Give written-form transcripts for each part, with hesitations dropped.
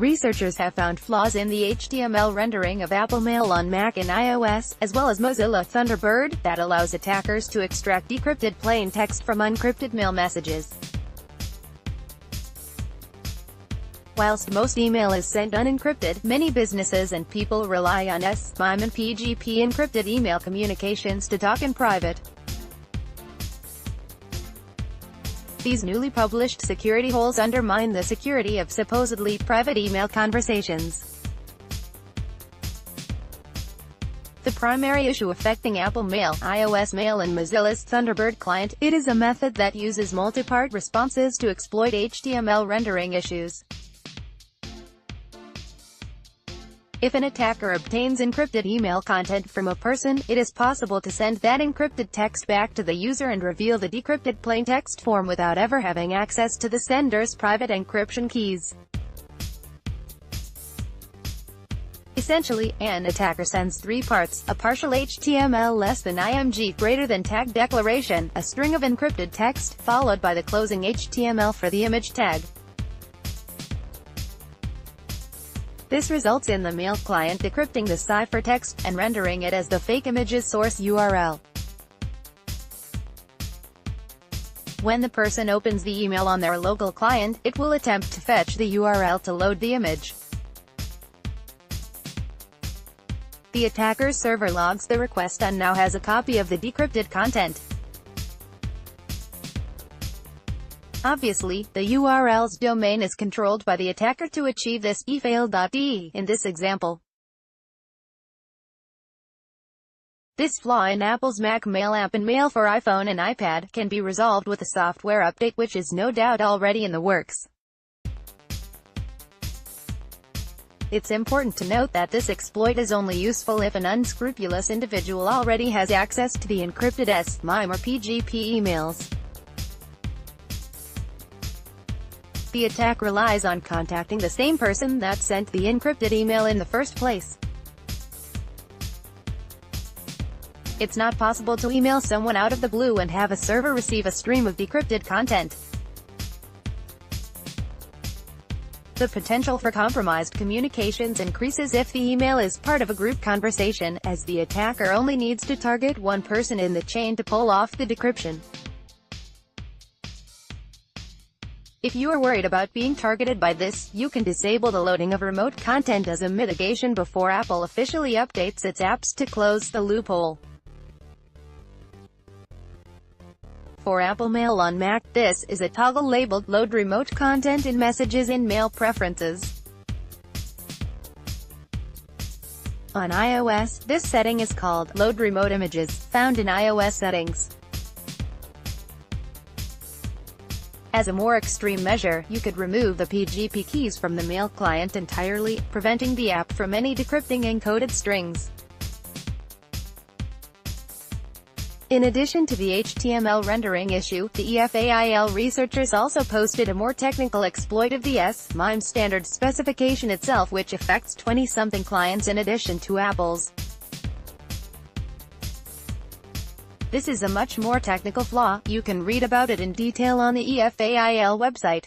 Researchers have found flaws in the HTML rendering of Apple Mail on Mac and iOS, as well as Mozilla Thunderbird, that allows attackers to extract decrypted plain text from unencrypted mail messages. Whilst most email is sent unencrypted, many businesses and people rely on MIME and PGP encrypted email communications to talk in private. These newly published security holes undermine the security of supposedly private email conversations. The primary issue affecting Apple Mail, iOS Mail and Mozilla's Thunderbird client, it is a method that uses multi-part responses to exploit HTML rendering issues. If an attacker obtains encrypted email content from a person, it is possible to send that encrypted text back to the user and reveal the decrypted plaintext form without ever having access to the sender's private encryption keys. Essentially, an attacker sends three parts: a partial HTML less than IMG greater than tag declaration, a string of encrypted text, followed by the closing HTML for the image tag. This results in the mail client decrypting the ciphertext, and rendering it as the fake image's source URL. When the person opens the email on their local client, it will attempt to fetch the URL to load the image. The attacker's server logs the request and now has a copy of the decrypted content. Obviously, the URL's domain is controlled by the attacker to achieve this, efail.de, in this example. This flaw in Apple's Mac Mail app and Mail for iPhone and iPad can be resolved with a software update which is no doubt already in the works. It's important to note that this exploit is only useful if an unscrupulous individual already has access to the encrypted MIME or PGP emails. The attack relies on contacting the same person that sent the encrypted email in the first place. It's not possible to email someone out of the blue and have a server receive a stream of decrypted content. The potential for compromised communications increases if the email is part of a group conversation, as the attacker only needs to target one person in the chain to pull off the decryption. If you are worried about being targeted by this, you can disable the loading of remote content as a mitigation before Apple officially updates its apps to close the loophole. For Apple Mail on Mac, this is a toggle labeled Load Remote Content in Messages in Mail Preferences. On iOS, this setting is called Load Remote Images, found in iOS Settings. As a more extreme measure, you could remove the PGP keys from the mail client entirely, preventing the app from any decrypting encoded strings. In addition to the HTML rendering issue, the EFAIL researchers also posted a more technical exploit of the MIME standard specification itself, which affects 20-something clients in addition to Apple's. This is a much more technical flaw. You can read about it in detail on the EFAIL website.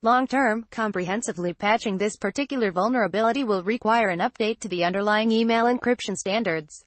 Long-term, comprehensively patching this particular vulnerability will require an update to the underlying email encryption standards.